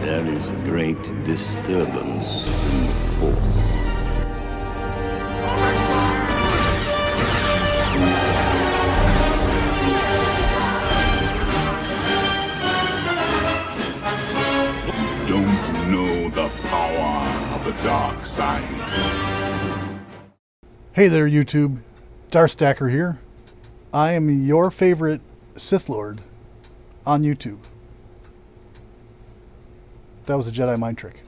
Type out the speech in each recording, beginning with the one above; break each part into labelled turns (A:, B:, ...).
A: There is a great disturbance in the Force.
B: Don't know the power of the dark side.
C: Hey there, YouTube. Darstacker here. I am your favorite Sith Lord on YouTube. That was a Jedi mind trick.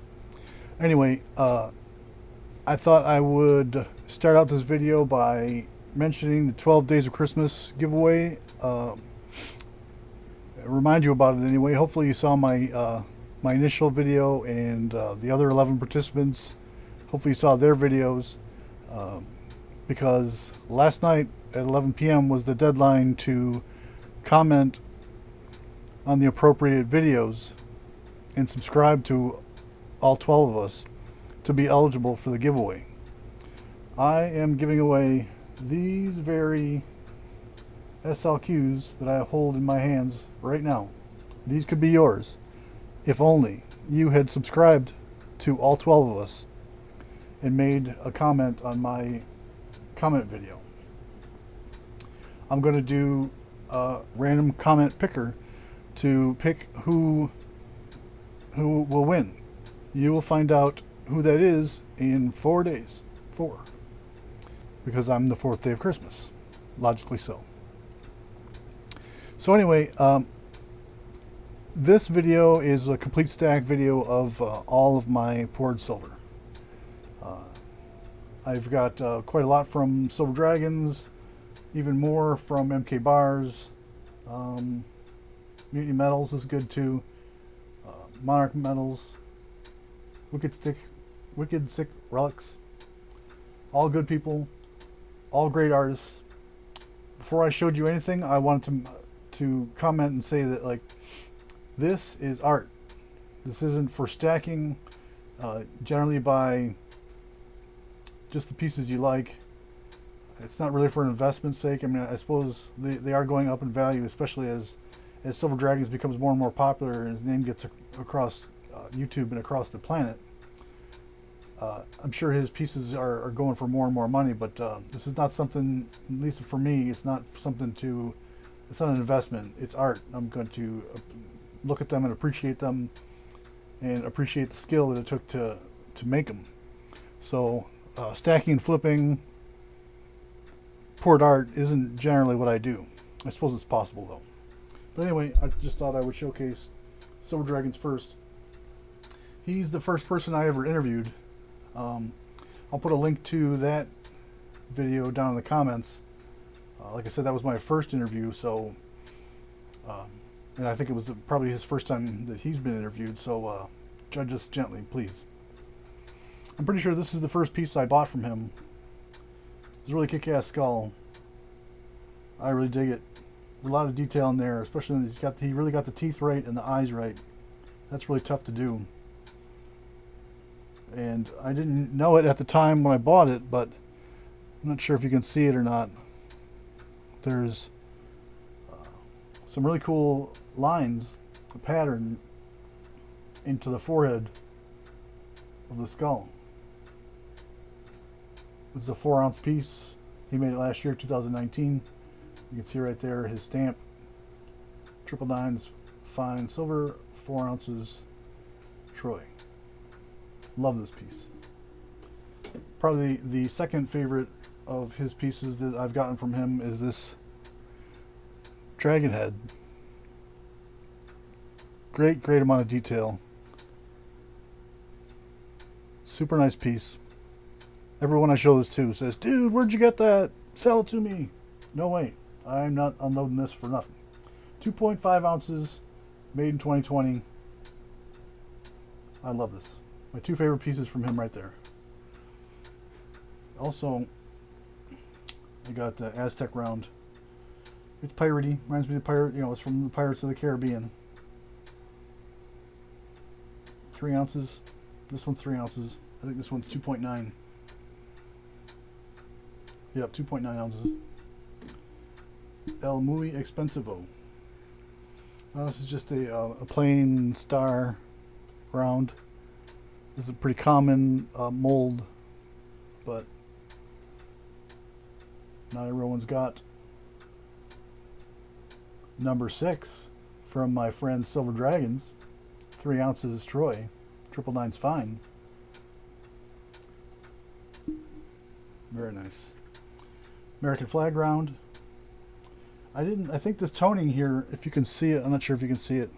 C: Anyway, I thought I would start out this video by mentioning the 12 Days of Christmas giveaway. Remind you about it anyway. Hopefully you saw my my initial video and the other 11 participants. Hopefully you saw their videos. Because last night at 11 p.m. was the deadline to comment on the appropriate videos and subscribe to all 12 of us to be eligible for the giveaway. I am giving away these very SLQs that I hold in my hands right now. These could be yours if only you had subscribed to all 12 of us and made a comment on my comment video. I'm going to do a random comment picker to pick who will win. You will find out who that is in 4 days. 4. Because I'm the 4th day of Christmas. Logically so. So anyway, this video is a complete stack video of all of my poured silver. I've got quite a lot from Silver Dragons, even more from MK Barz. Mutiny Metals is good too. Monarch Metals, Wicked Sick Relics. All good people, all great artists. Before I showed you anything, I wanted to comment and say that, like, this is art. This isn't for stacking. Generally buy just the pieces you like. It's not really for an investment sake. I mean, I suppose they are going up in value, especially as Silver Dragons becomes more and more popular and his name gets across YouTube and across the planet. I'm sure his pieces are going for more and more money, but this is not something, at least for me, it's not something to, it's not an investment, it's art. I'm going to look at them and appreciate them and appreciate the skill that it took to make them. So stacking and flipping poured art isn't generally what I do. I suppose it's possible though. But anyway, I just thought I would showcase Silver Dragons first. He's the first person I ever interviewed. I'll put a link to that video down in the comments. Like I said, that was my first interview, so and I think it was probably his first time that he's been interviewed, so judge us gently, please. I'm pretty sure this is the first piece I bought from him. It's a really kick-ass skull. I really dig it. A lot of detail in there, especially when he really got the teeth right and the eyes right. That's really tough to do. And I didn't know it at the time when I bought it, but I'm not sure if you can see it or not. There's some really cool lines, a pattern into the forehead of the skull. This is a 4-ounce piece. He made it last year, 2019. You can see right there his stamp. 999s, fine silver, 4 ounces, Troy. Love this piece. Probably the second favorite of his pieces that I've gotten from him is this dragon head. Great amount of detail. Super nice piece. Everyone I show this to says, dude, where'd you get that? Sell it to me. No way. I'm not unloading this for nothing. 2.5 ounces, made in 2020. I love this. My 2 favorite pieces from him right there. Also, I got the Aztec Round. It's piratey. Reminds me of the pirate, you know, it's from the Pirates of the Caribbean. 3 ounces. This one's 3 ounces. I think this one's 2.9. Yep, 2.9 ounces. El Muy Expensivo. This is just a plain star Round. This is a pretty common mold, but not everyone's got number 6 from my friend Silver Dragons. 3 ounces Troy. 999's fine. Very nice. American Flag Round. I think this toning here, if you can see it, I'm not sure if you can see it.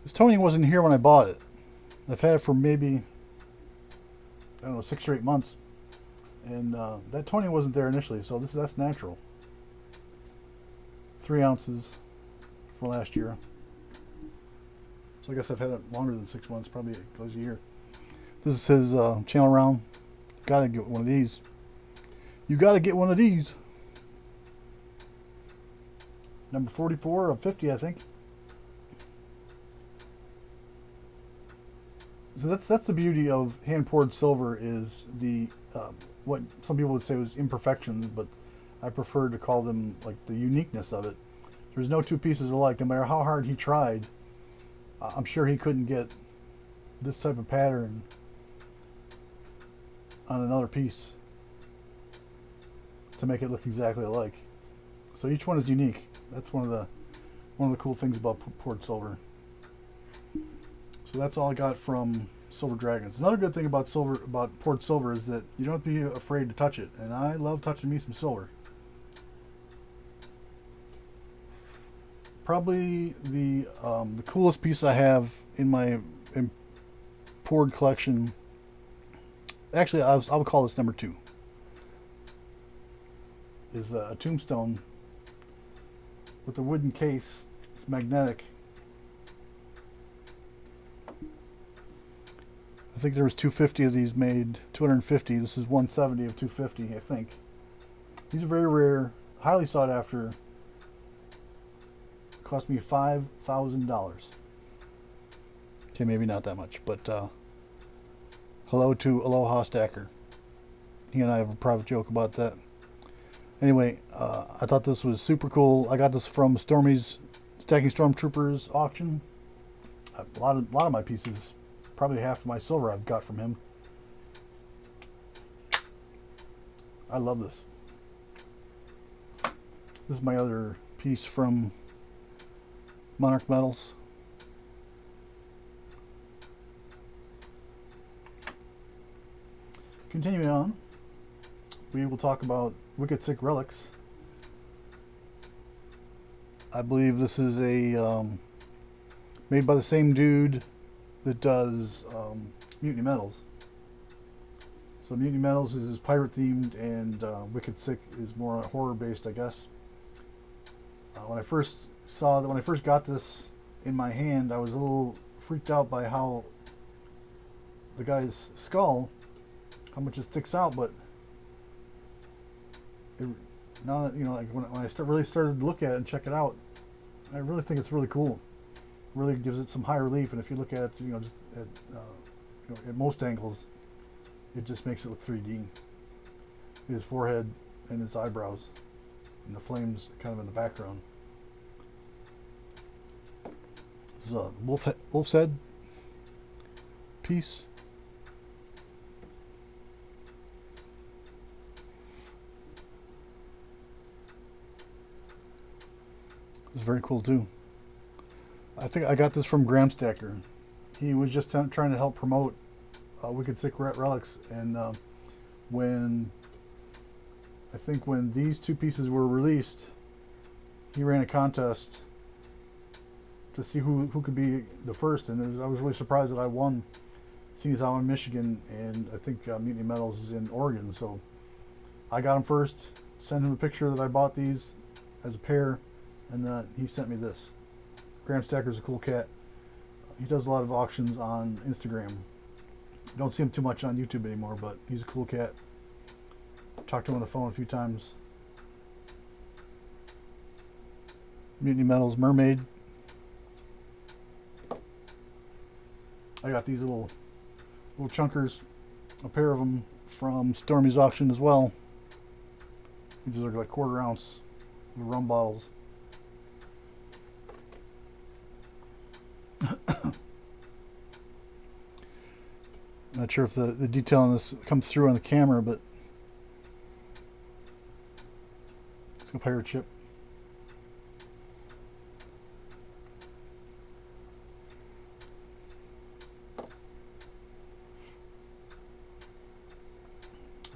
C: This toning wasn't here when I bought it. I've had it for maybe, I don't know, 6 or 8 months. And that toning wasn't there initially, so that's natural. 3 ounces for last year. So I guess I've had it longer than 6 months, probably goes a year. This is his channel round. Gotta get one of these. You gotta get one of these. Number 44 of 50, I think. So that's the beauty of hand poured silver, is the what some people would say was imperfections, but I prefer to call them like the uniqueness of it. There's no two pieces alike. No matter how hard he tried, I'm sure he couldn't get this type of pattern on another piece to make it look exactly alike. So each one is unique. That's one of the cool things about poured silver. So that's all I got from Silver Dragons. Another good thing about poured silver is that you don't have to be afraid to touch it, and I love touching me some silver. Probably the coolest piece I have in my poured collection. Actually, I would call this number 2. Is a Tombstone with a wooden case. It's magnetic. I think there was 250 of these made. 250. This is 170 of 250, I think. These are very rare, highly sought after. Cost me $5,000. Okay, maybe not that much, but hello to Aloha Stacker. He and I have a private joke about that. Anyway, I thought this was super cool. I got this from Stormy's Stacking Stormtroopers auction. A lot of my pieces, probably half of my silver I've got from him. I love this. This is my other piece from Monarch Metals. Continuing on, we will talk about Wicked Sick Relics. I believe this is a made by the same dude that does Mutiny Metals. So Mutiny Metals is pirate themed, and Wicked Sick is more horror based, I guess. When I first got this in my hand, I was a little freaked out by how the guy's skull, how much it sticks out, but now that, like when I really started to look at it and check it out, I really think it's really cool. It really gives it some high relief, and if you look at it, just at most angles, it just makes it look 3D. His forehead and his eyebrows, and the flames kind of in the background. This is a wolf's head piece. It's very cool too. I think I got this from Graham Stacker. He was just trying to help promote Wicked Sick Relics, and when these two pieces were released, he ran a contest to see who could be the first, and I was really surprised that I won, seeing as I'm in Michigan, and I think Mutiny Metals is in Oregon, so I got him first, sent him a picture that I bought these as a pair, and he sent me this. Graham Stacker's a cool cat. He does a lot of auctions on Instagram. You don't see him too much on YouTube anymore, but he's a cool cat. Talked to him on the phone a few times. Mutiny Metals Mermaid. I got these little chunkers, a pair of them from Stormy's auction as well. These are like 1/4 ounce rum bottles. Not sure if the detail on this comes through on the camera, but let's go pirate ship.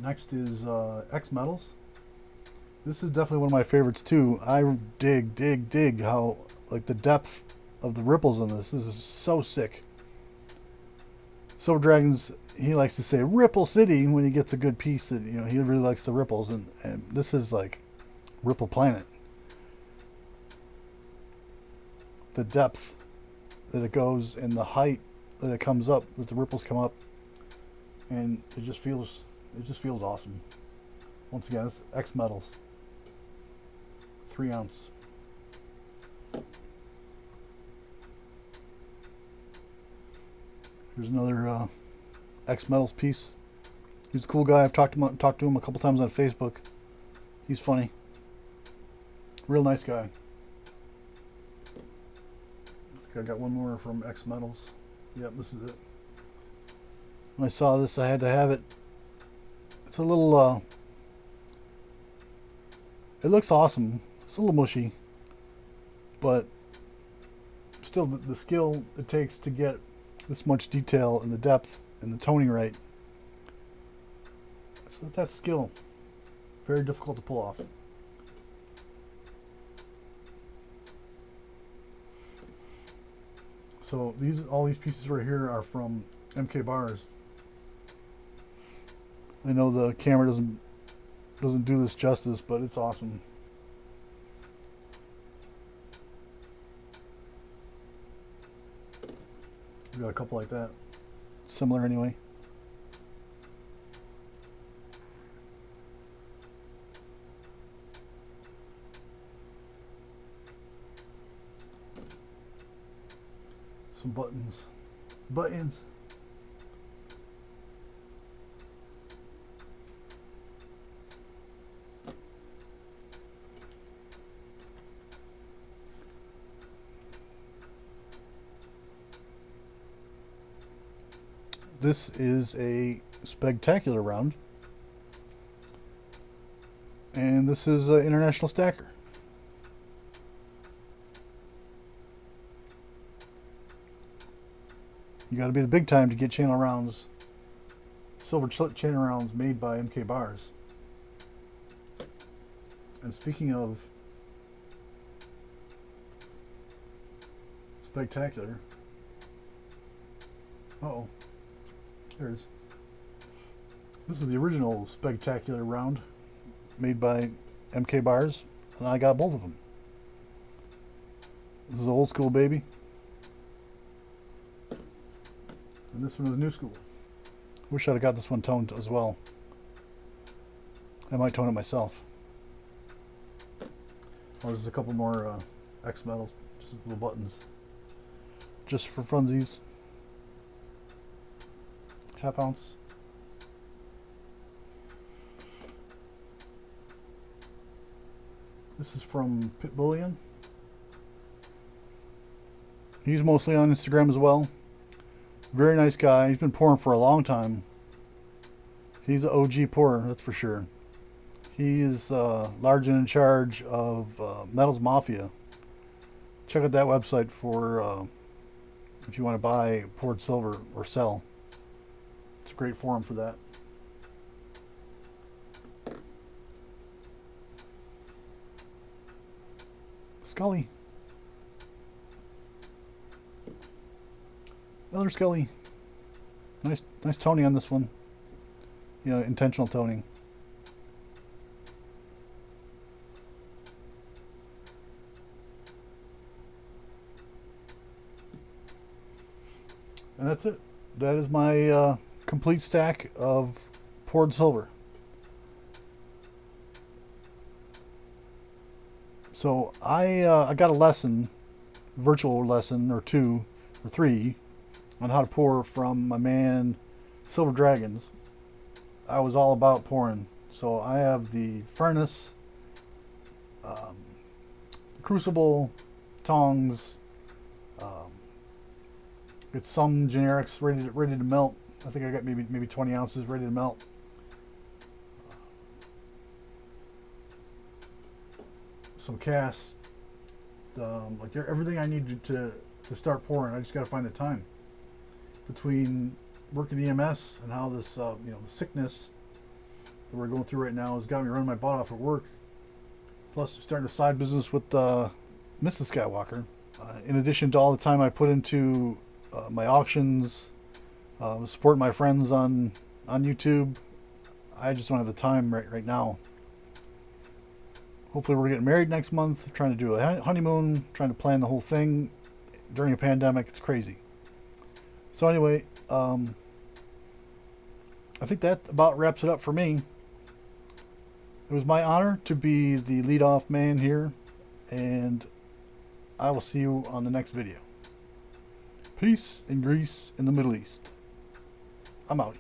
C: Next is X Metals. This is definitely one of my favorites too. I dig how, like, the depth of the ripples on this. This is so sick. Silver Dragons, he likes to say Ripple City when he gets a good piece that, you know, he really likes the ripples, and this is like Ripple Planet. The depth that it goes and the height that it comes up, that the ripples come up, and it just feels awesome. Once again, it's X Metals. 3 ounce. Here's another X Metals piece. He's a cool guy. I've talked to him a couple times on Facebook. He's funny. Real nice guy. I think I got one more from X Metals. Yep, this is it. When I saw this, I had to have it. It's a little, it looks awesome. It's a little mushy, but still the skill it takes to get this much detail and the depth and the toning right. So that's skill. Very difficult to pull off. So all these pieces right here are from MK Barz. I know the camera doesn't do this justice, but it's awesome. We got a couple like that. Similar anyway. Some buttons. Buttons. This is a Spegtacular round, and this is an international stacker. You got to be the big time to get channel rounds, silver channel rounds made by MK Barz. And speaking of Spegtacular, uh-oh. There it is. This is the original Spegtacular round made by MK Barz, and I got both of them. This is old school, baby. And this one is new school. Wish I'd have got this one toned as well. I might tone it myself. Oh, there's a couple more X Metals, just little buttons. Just for funsies. Half ounce. This is from Bullion. He's mostly on Instagram as well. Very nice guy. He's been pouring for a long time. He's an OG pourer, that's for sure. He is large and in charge of Metals Mafia. Check out that website for if you want to buy poured silver or sell. It's a great forum for that. Scully. Another Scully. Nice toning on this one. You know, intentional toning. And that's it. That is my complete stack of poured silver. So I got a lesson, virtual lesson or 2 or 3 on how to pour from my man Silver Dragons. I was all about pouring. So I have the furnace, crucible, tongs. It's some generics ready to melt. I think I got maybe 20 ounces ready to melt. Some casts, like everything I need to start pouring. I just got to find the time between working EMS and how this the sickness that we're going through right now has got me running my butt off at work. Plus, starting a side business with Mrs. Skywalker. In addition to all the time I put into my auctions, supporting my friends on YouTube, I just don't have the time right now. Hopefully we're getting married next month, trying to do a honeymoon, trying to plan the whole thing during a pandemic. It's crazy. So anyway, I think that about wraps it up for me. It was my honor to be the lead-off man here, and I will see you on the next video. Peace in Greece in the Middle East. I'm out.